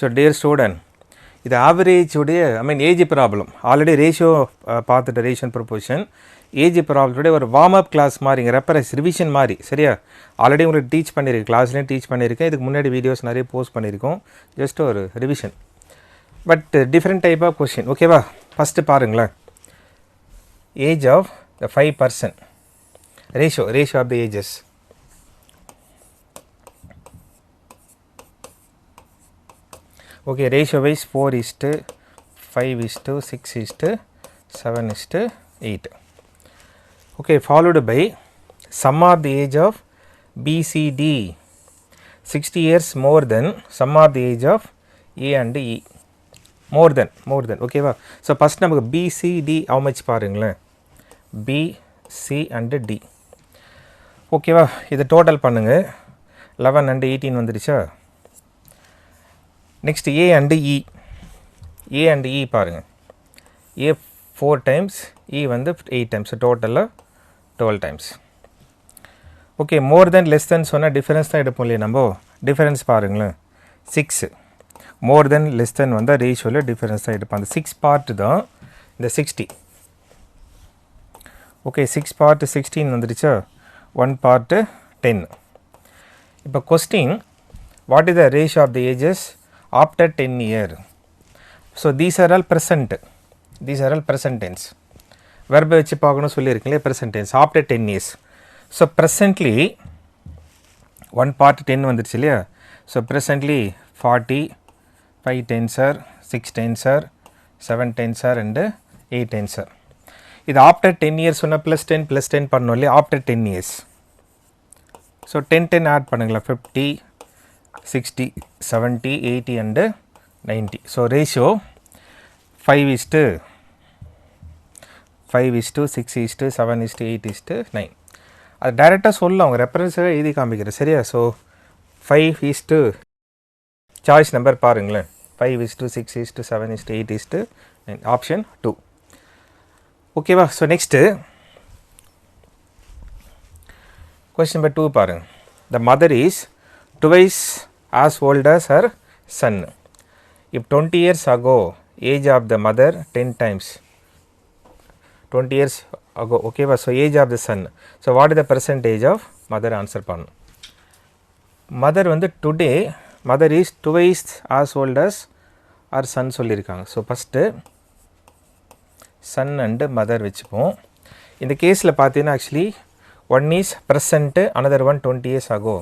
So dear student, இது average உடைய age problem already ratio பார்த்துட்டு ratio proportion age problem உடைய ஒரு warm up class மாதிரி ரெஃபரன்ஸ் ரிவிஷன் மாதிரி சரியா ஆல்ரெடி உங்களுக்கு டீச் பண்ணியிருக்கேன் கிளாஸ்லேயும் டீச் பண்ணியிருக்கேன் இதுக்கு முன்னாடி வீடியோஸ் நிறைய போஸ்ட் பண்ணியிருக்கோம் ஜஸ்ட் ஒரு revision but different type of question ஓகேவா ஃபஸ்ட்டு பாருங்களேன் age of the 5% ratio of the ages okay ratio wise 4:5:6:7:8 okay followed by sum of the age of BCD 60 years more than sum of the age of A and E more than okay va so first நமக்கு BCD how much பாருங்களேன் B C and D okay va இத total பண்ணுங்க 11 and 18 வந்துருச்சா next A and E பாருங்க A 4 times E வந்து 8 times so total 12 times okay more than less than சொன்னா difference தான் எடுப்போம் இல்லையா நம்ம difference பாருங்களேன் 6 more than less than வந்தா ரேஷியோல difference தான் எடுப்போம் அந்த 6 part தான் இந்த 60 okay 6 part 16 வந்துருச்சா 1 part 10 இப்போ question what is the ratio of the ages after 10 years so these are all present tense verb வச்சு பார்க்கணும் சொல்லியிருக்கீங்களே present tense after 10 years so presently 1 part 10 வந்துருச்சு இல்லையா so presently 40 5 tense are 6 tense are 7 tense are and 8 tense are இது after 10 years சொன்னா plus 10 பண்ணணும் இல்லையா after 10 years so 10 add பண்ணுங்களா 50 60 70 80 and 90 so ratio 5:6:7:8:9 அது டைரக்டா சொல்லலாம் உங்க ரெஃபரன்ஸ் எழுதி காமிக்கிறேன் சரியா so 5 சாய்ஸ் நம்பர் பாருங்களேன் 5:6:7:8:9 ஆப்ஷன் 2 ஓகேவா so next question number 2 பாருங்க the mother is twice as old as her son if 20 years ago age of the mother 10 times 20 years ago okay so age of the son so what is the percentage of mother answer பண்ணு mother வந்து today mother is twice as old as her son சொல்லியிருக்காங்க so first son and mother வச்சுப்போம் இந்த கேஸில் பார்த்தீங்கன்னா actually one is present another one 20 years ago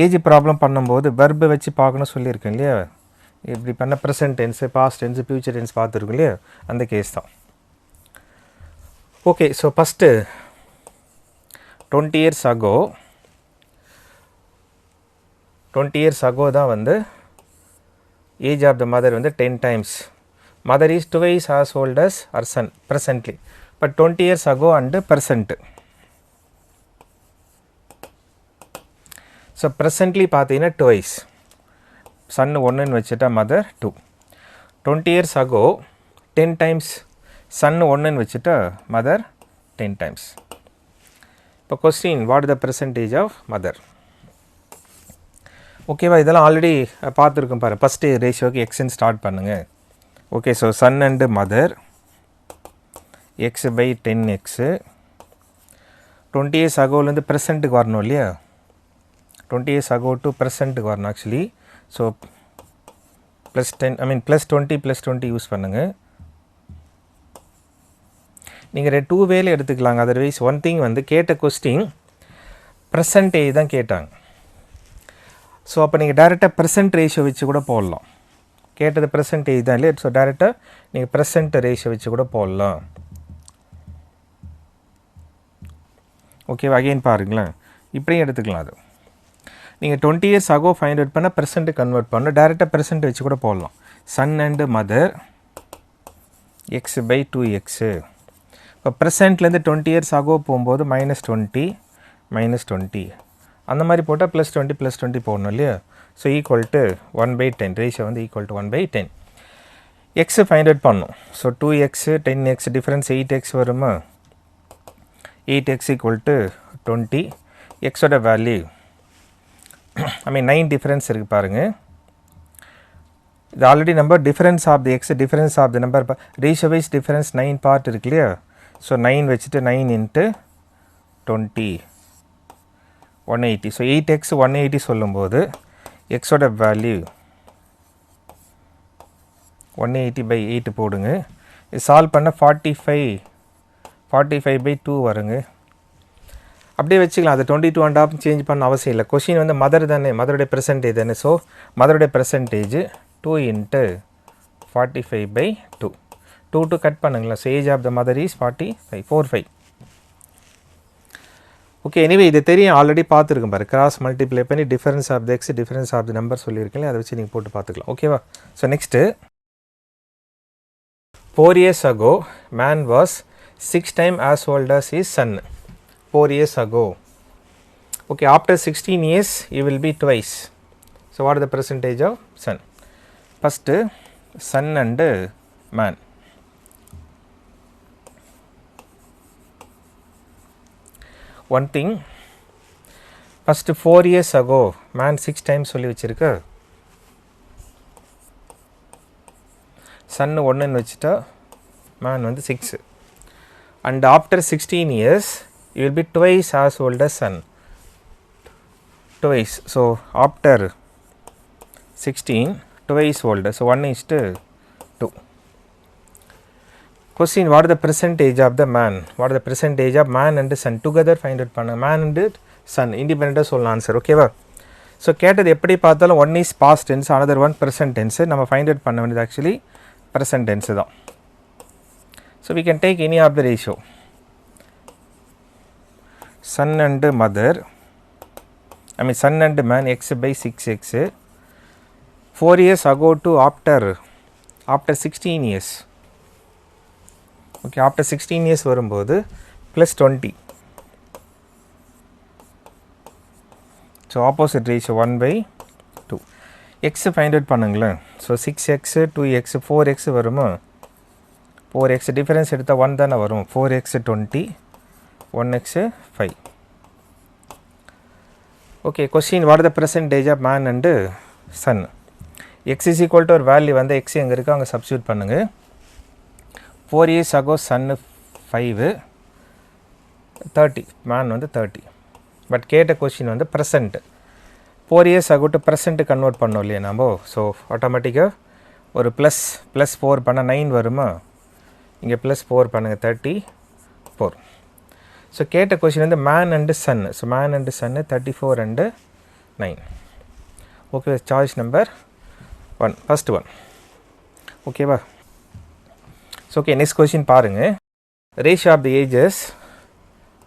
age problem பண்ணும்போது verb வச்சு பார்க்கணும் சொல்லியிருக்கேன் இல்லையா இப்படி பண்ண present tense past tense future tense பார்த்துருக்கோம் இல்லையா அந்த கேஸ் தான் okay so first 20 years ago தான் வந்து ஏஜ் ஆஃப் த மதர் வந்து 10 times mother is twice as old as her son presently but 20 years ago and present so presently பார்த்தீங்கன்னா twice son ஒன்றுன்னு வச்சுட்டா mother 2 20 years ago 10 times son ஒன்றுன்னு வச்சுட்டா mother 10 times இப்போ question what the percentage of mother ஓகேவா இதெல்லாம் already பார்த்துருக்கோம் பாரு ஃபஸ்ட்டு ரேஷியோக்கு எக்ஸ்ன்னு ஸ்டார்ட் பண்ணுங்கள் okay so son and mother x/10x 20 years agoலேருந்து ப்ரெசண்ட்டுக்கு வரணும் இல்லையா 20 years ago to present வரணும் actually so plus 10 plus 20 use பண்ணுங்க நீங்கள் 2 வேல எடுத்துக்கலாங்க அதர்வைஸ் ஒன் திங் வந்து கேட்ட கொஸ்டின் ப்ரெசன்டேஜ் தான் கேட்டாங்க ஸோ அப்போ நீங்கள் டைரெக்டாக ப்ரெசன்ட் ரேஷியோ வச்சு கூட போடலாம் கேட்டது ப்ரெசன்டேஜ் தான் இல்லையா ஸோ டைரெக்டாக நீங்கள் ப்ரெசன்ட் ரேஷியோ வச்சு கூட போடலாம் ஓகேவா அகெயின் பாருங்களேன் இப்படியும் எடுத்துக்கலாம் அது நீங்கள் 20 years ago ஃபைண்ட் அவுட் பண்ணால் ப்ரெசென்ட்டு கன்வெர்ட் பண்ண டைரெக்டாக ப்ரெசென்ட் வச்சு கூட போடலாம் சன் அண்டு மதர் x/2x இப்போ ப்ரெசென்ட்லேருந்து 20 years ago போகும்போது -20 அந்த மாதிரி போட்டால் +20 போடணும் இல்லையா ஸோ ஈக்குவல் டு 1/10 ரேஷியோ வந்து equal to 1/10 x find out பண்ணணும் so 2x 10x difference 8x வருமா 8x ஈக்குவல் டு 20 எக்ஸோட வேல்யூ 9 டிஃப்ரென்ஸ் இருக்குது பாருங்கள் இது ஆல்ரெடி நம்ம difference of the x difference of the number ratio wise difference 9 part இருக்கு இல்லையா. ஸோ 9 வச்சுட்டு 9 இன்ட்டு 20 180. ஸோ 8x 180 சொல்லும்போது எக்ஸோட வேல்யூ 180/8 போடுங்க. இது சால்வ் பண்ண 45/2 வருங்க. அப்படியே வச்சுக்கலாம். அது 22.5 சேஞ்ச் பண்ண அவசியம் இல்லை. கொஷின் வந்து மதர் தானே, மதருடைய பெர்சன்டேஜ் தானே. ஸோ மதருடைய பெர்சன்டேஜ் 2 இன்ட்டு 45/2 2 கட் பண்ணுங்களா. So age of the mother is 45. Okay, anyway இது தெரியும், ஆல்ரெடி பார்த்துருக்கேன் பாரு. கிராஸ் மல்டிப்ளை பண்ணி difference of the x difference of the number சொல்லியிருக்கேன். அதை வச்சு நீங்கள் போட்டு பார்த்துக்கலாம். ஓகேவா. So next 4 years ago man was 6 times as old as his son. 4 years ago. Okay, after 16 years he will be twice. So what is the percentage of son? First son and man. One thing, first 4 years ago man 6 times சொல்லி வச்சிருக்க. son 1 ன்னு வச்சுட்டா man வந்து 6. and after 16 years you will be twice as old as son. Twice. So after 16 twice older. So 1:2. Question, what is the percentage of the man? What is the percentage of man and son together? Find out பண்ண. man and son independent சொல்லலாம் answer. ஓகேவா. So கேட்டது எப்படி பார்த்தாலும் 1 is past tense, another 1 present tense. நம்ம find out பண்ண வேண்டியது actually present tense தான். So we can take any of the ratio. Son and mother, I mean son and man, x/6x. 4 years ago to after 16 years. Okay, after 16 years வரும்போது plus 20. So opposite ratio 1/2. x find out பண்ணுங்களேன். So 6x 2x 4x வருமா. 4x difference எடுத்தா 1 தானே வரும். 4x 20 1x 5. Okay, question, what is the percentage of man and son? x is equal to ஒரு value வந்து x எங்கே இருக்கோ அங்கே சப்ஸ்டியூட் பண்ணுங்க. 4 years ago son 5 30 man வந்து 30. பட் கேட்ட கொஷின் வந்து present. 4 years ago to present convert பண்ணோம் இல்லையா நம்ம. ஸோ ஆட்டோமேட்டிக்காக ஒரு ப்ளஸ் 4 பண்ண 9 வருமா. இங்கே ப்ளஸ் 4 பண்ணுங்கள் 34. ஸோ கேட்ட கொஷின் வந்து man and son. So man and சன்னு 34 and 9. Okay, choice number 1, first one. ஓகேவா. ஸோ ஓகே, நெக்ஸ்ட் கொஷின் பாருங்கள். Ratio of the ages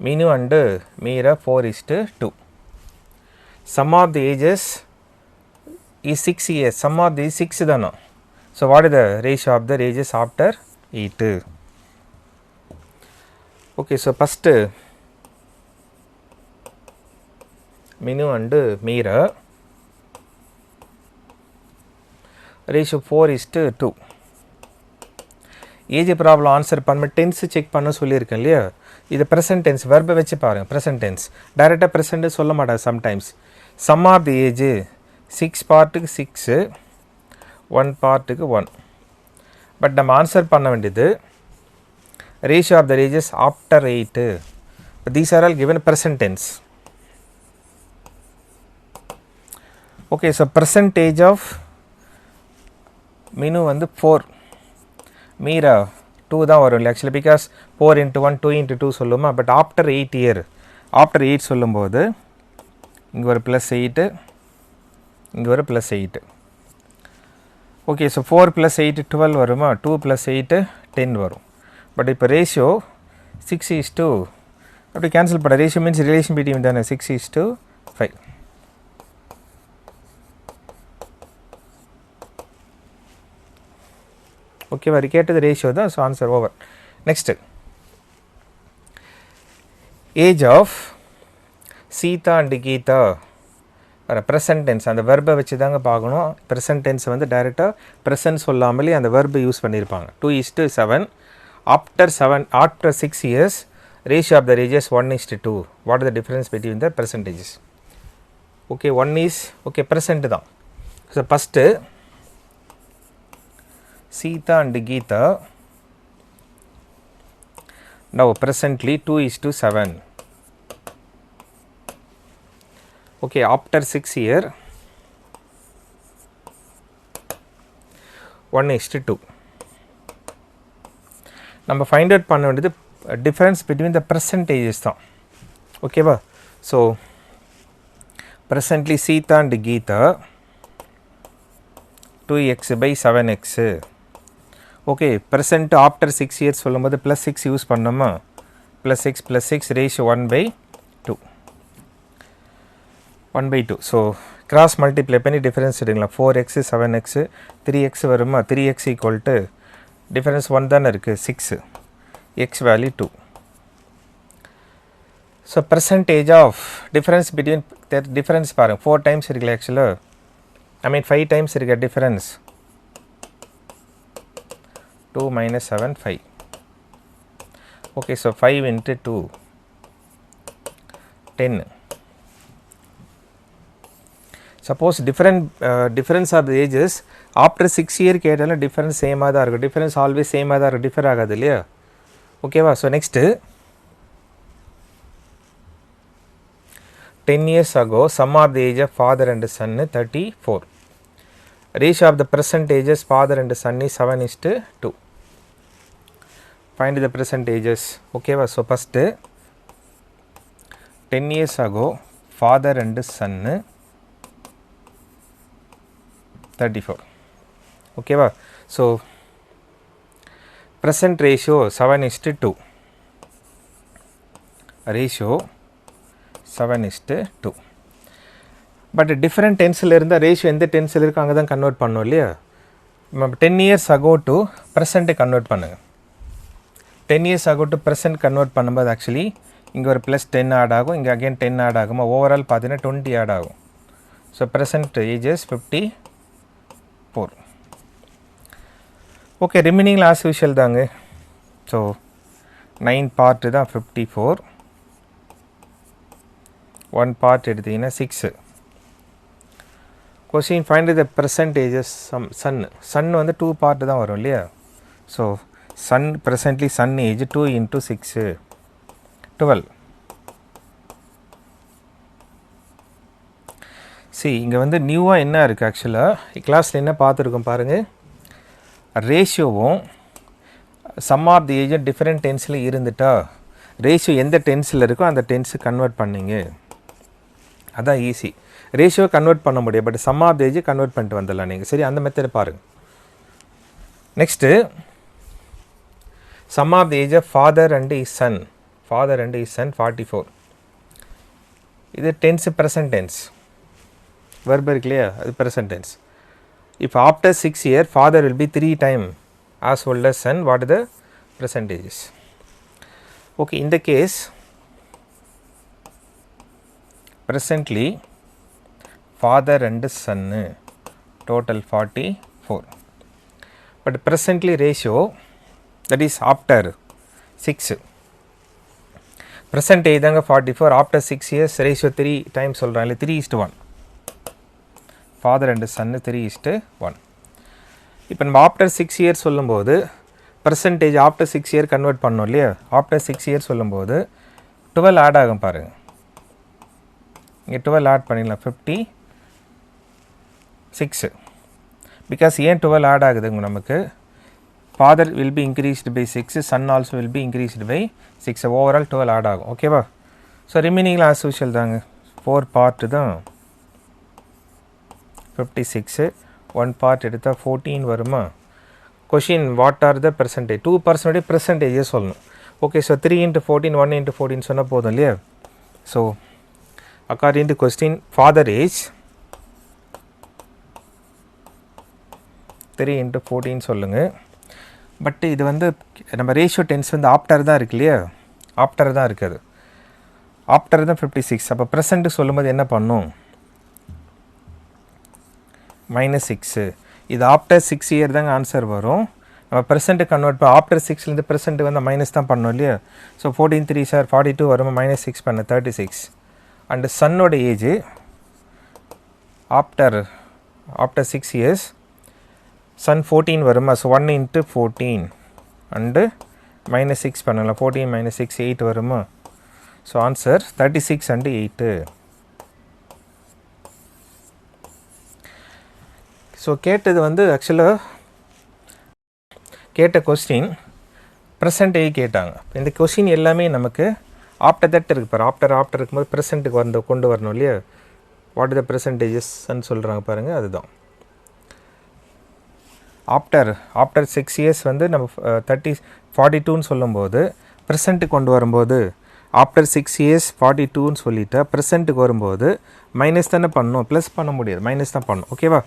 Meenu and Meera 4:2. Sum of the ages is 6 years. Sum of the 6 தானோ. So what is the ratio of the ages after 8? Okay, so first Meenu and Meera ratio 4:2. Age problem answer பண்ண tense check பண்ண சொல்லியிருக்கேன் இல்லையா. இது present tense, வெர்பை வச்சு பாருங்கள். Present tense டைரெக்டாக present சொல்ல மாட்டாங்க sometimes. Sum of the age 6 பார்ட்டுக்கு 6 1 பார்ட்டுக்கு 1. பட் நம்ம ஆன்சர் பண்ண வேண்டியது ratio of the ages after 8. But these are all given present tense. Okay, so percentage of Minu வந்து 4, மீரா 2 தான் வரும் இல்லை ஆக்சுவலி. பிகாஸ் 4 into 1 2 into 2 சொல்லுமா. பட் ஆஃப்டர் 8 year, ஆஃப்டர் 8 சொல்லும்போது இங்கே ஒரு +8 இங்கே ஒரு +8. ஓகே, ஸோ 4 + 8 12 வருமா. 2 + 8 10 வரும். பட் இப்போ ரேஷியோ 6:2 அப்படி கேன்சல் பண்ண. ரேஷியோ மீன்ஸ் ரிலேஷன் பிட்வீன் தானே. 6:5. ஓகேவா. கேட்டது ரேஷியோ தான். So answer over. Next age of Sita and Gita. Present tense அந்த வெர்பை வச்சு தாங்க பார்க்கணும். ப்ரெசன்ட் டென்ஸ் வந்து டைரெக்டாக ப்ரெசன்ட் சொல்லாமலே அந்த வெர்பை யூஸ் பண்ணியிருப்பாங்க. 2:7. After 6 years, ratio of the ages 1:2. What is the difference between the percentages? Okay, 1 is okay present தான். So first Sita and Geeta. Now presently 2:7. Okay, after 6 years 1:2. நம்ம find out பண்ண வேண்டியது difference between the percentages தான். ஓகேவா? So presently Sita and Geeta 2x/7x. Okay, present after 6 years சொல்லும்போது plus 6 use பண்ணோமா, plus 6 ratio 1/2. 1/2. So cross multiply பண்ணி difference எடுக்கலாம். 4x 7x 3x வருமா, 3x equal to difference 1 தானே இருக்கு 6, x value 2. So percentage of difference between the difference பாருங்க 4 times இருக்குல்ல actually, I mean 5 times இருக்க difference 2 minus 7 5. Okay, so 5 into 2 10. Suppose difference of the ages after 6 year கேட்டாலும் difference same ஆ தான் இருக்கும். difference always same ஆ தான் இருக்கும், differ ஆகாது இல்லையா? ஓகேவா? so next 10 years ago sum of the age of father and son 34. Ratio of the present ages father and son is 7:2. Find the present ages. Okay, so first 10 years ago father and son 34. Okay, so present ratio 7:2. Ratio 7:2. But different டென்ஸில் இருந்தால் ratio எந்த டென்ஸில் இருக்கோ அங்கே தான் convert பண்ணோம் இல்லையா? 10 years ago to ப்ரெசண்ட்டை convert பண்ணுங்கள். 10 years ago to present convert பண்ணும்போது actually இங்கே ஒரு ப்ளஸ் 10 ஆட் ஆகும், இங்கே அகெயின் 10 ஆட் ஆகுமா, ஓவரால் பார்த்தீங்கன்னா 20 ஆட் ஆகும். So present ages 54. ஓகே, ரிமைனிங்கில் ஆஸ் யூஷுவல் தாங்க. ஸோ 9 பார்ட்டு தான் 54, 1 பார்ட் எடுத்திங்கன்னா 6. Question, find the percentages. Sun வந்து 2 part தான் வரும் இல்லையா? So sun presently sun age 2 into 6 12. see இங்கே வந்து நியூவாக என்ன இருக்குது ஆக்சுவலாக கிளாஸில் என்ன பார்த்துருக்கோம் பாருங்கள், ரேஷியோவும் sum of the age different டென்ஸில் இருந்துட்டா ரேஷியோ எந்த டென்ஸில் இருக்கோ அந்த டென்ஸு கன்வெர்ட் பண்ணிங்க, அதான் ஈஸி. ரேஷியோ கன்வெர்ட் பண்ண முடியும், but sum of the age convert பண்ணிட்டு வந்துடலாம் நீங்கள். சரி, அந்த மெத்தட் பாருங்கள். Next sum of the age of father and his son 44. இது tense present tense, verb இருக்குல்லையா, அது present tense. if after 6 years father will be 3 times as old as son, what are the percentages? okay, in the case presently father and son total 44, but presently ratio, that is after 6, present age தாங்க 44, after 6 years ratio 3 times சொல்கிறாங்க, 3:1. father and son 3:1. இப்போ நம்ம after 6 years சொல்லும்போது percentage after 6 year convert பண்ணோம் இல்லையா, after 6 years சொல்லும்போது 12 add ஆகும் பாருங்கள், இங்கே 12 ஆட் பண்ணிடலாம் 56. பிகாஸ் ஏன் 12 ஆட் ஆகுதுங்க நமக்கு, father will be increased by 6, son also will be increased by 6, overall 12 add ஆகும். ஓகேவா? ஸோ ரிமைனிங்கில் ஆஸ் யூஷுவல் தாங்க, 4 பார்ட்டு தான் 56, 1 பார்ட் எடுத்தால் 14 வருமா. Question, what are the percentage? 2% பெர்சன்டேஜே சொல்லணும். ஓகே, ஸோ 3 into 14 1 into 14 சொன்னால் போதும் இல்லையா? So according to question father age 3 into 14 சொல்லுங்கள். பட் இது வந்து நம்ம ரேஷியோ டென்ஸ் வந்து ஆப்டர் தான் இருக்கு இல்லையா, ஆப்டர் தான் இருக்குது, ஆப்டர் தான் 56. அப்போ ப்ரெசண்ட்டு சொல்லும்போது என்ன பண்ணும், -6. இது ஆஃப்டர் 6 இயர் தாங்க ஆன்சர் வரும். நம்ம ப்ரெசென்ட்டு கன்வெர்ட் பண்ண ஆஃப்டர் 6லேருந்து ப்ரெசென்ட்டு வந்து மைனஸ் தான் பண்ணோம் இல்லையா. ஸோ 14 3 சார் 42 வரும், -6 பண்ண 36. அண்டு சன்னோட ஏஜ் ஆஃப்டர் 6 இயர்ஸ் sun 14 வருமா, ஸோ 1 into 14 அண்டு minus 6 பண்ணலாம், 14 minus 6 8 வருமா, ஸோ ஆன்சர் 36 and 8. ஸோ கேட்டது வந்து ஆக்சுவலாக கேட்ட கொஸ்டின் ப்ரெசன்டேஜ் கேட்டாங்க. இந்த கொஸ்டின் எல்லாமே நமக்கு ஆஃப்டர் தட் இருக்குது பாரு, ஆஃப்டர் இருக்கும்போது ப்ரெசென்ட்டுக்கு கொண்டு வரணும் இல்லையா. வாட் இஸ் த ப்ரெசன்டேஜஸ்ன்னு சொல்கிறாங்க பாருங்கள், அதுதான். ஆஃப்டர் 6 இயர்ஸ் வந்து நம்ம 42ன்னு சொல்லும்போது ப்ரெசென்ட்டுக்கு கொண்டு வரும்போது ஆஃப்டர் 6 இயர்ஸ் 42ன்னு சொல்லிவிட்டு ப்ரெசென்ட்டுக்கு வரும்போது மைனஸ் தானே பண்ணணும், ப்ளஸ் பண்ண முடியாது, மைனஸ் தான் பண்ணணும். ஓகேவா.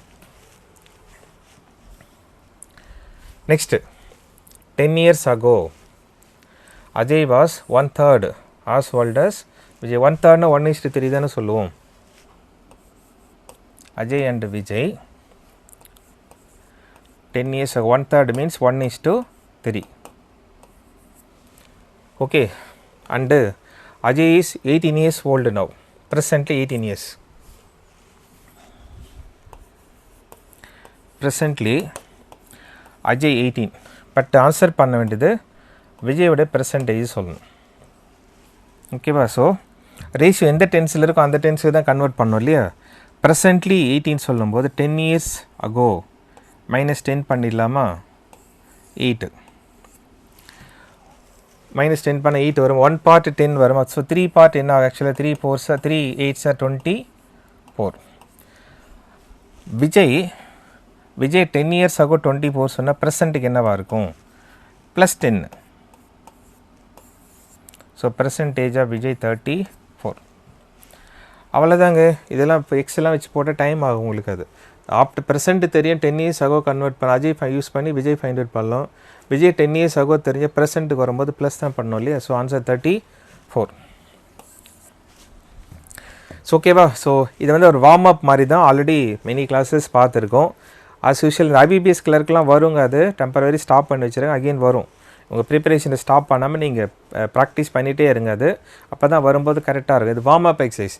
Next 10 years ago Ajay was 1/3 as old as Vijay. 1/3 1:3 தானே சொல்லுவோம். Ajay and Vijay 10 years ago, 1/3 means 1:3. Okay, and Ajay is 18 years old now, presently 18 years. Presently Ajay 18, but answer பண்ண வேண்டியது விஜயோட பெர்சன்டேஜ் சொல்லணும். ஓகேவா. ஸோ ரேஷியோ எந்த டென்ஸில் இருக்கோ அந்த டென்ஸுக்கு தான் கன்வெர்ட் பண்ணோம் இல்லையா. ப்ரெசன்ட்லி 18 சொல்லும்போது 10 years ago -10 பண்ணிடலாமா, 8 -10 பண்ண 8 வரும், 1 part 10 வரும். ஸோ 3 part என்ன ஆகும், ஆக்சுவலாக 3 4s 3 8s 24. Vijay 10 years ago 24 சொன்னால் ப்ரெசண்ட்டுக்கு என்னவாக இருக்கும், +10. So percentage of Vijay 34. அவ்வளோதாங்க. இதெல்லாம் இப்போ எக்ஸ்லாம் வச்சு போட்டால் டைம் ஆகும் உங்களுக்கு. அது ஆஃப்டர் ப்ரெசென்ட் தெரியும், 10 years ago கன்வெர்ட் பண்ண அஜய் யூஸ் பண்ணி விஜய் ஃபைண்ட் அவுட் பண்ணலாம். விஜய் 10 years ago தெரிஞ்ச ப்ரெசென்ட்டுக்கு வரும்போது ப்ளஸ் தான் பண்ணோம் இல்லையா. So answer 34. ஸோ ஓகேவா. ஸோ இது வந்து ஒரு வார்ம் அப் மாதிரி தான், ஆல்ரெடி மெனி கிளாஸஸ் பார்த்துருக்கோம். ஆஸ் யூஷுவல் ஐபிபிஎஸ் கிளர்க்லாம் வருங்க, அது டெம்பரவரி ஸ்டாப் பண்ணி வச்சுருங்க, அகெயின் வரும். உங்கள் ப்ரிப்பரேஷனை ஸ்டாப் பண்ணாமல் நீங்கள் ப்ராக்டிஸ் பண்ணிகிட்டே இருங்க, அது அப்போ தான் வரும்போது கரெக்டாக இருக்கும். இது வார்ம் அப் எக்ஸசைஸ்.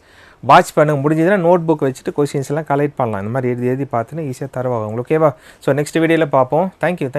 வாட்ச் பண்ணுங்க, முடிஞ்சதுன்னா நோட் புக் வச்சுட்டு கொஸ்டின்ஸ் எல்லாம் கலெக்ட் பண்ணலாம். இந்த மாதிரி எழுதி பார்த்துன்னு ஈஸியாக தருவாங்க உங்களுக்கு. ஓகேவா. ஸோ நெக்ஸ்ட் வீடியோவில் பார்ப்போம். தேங்க்யூ.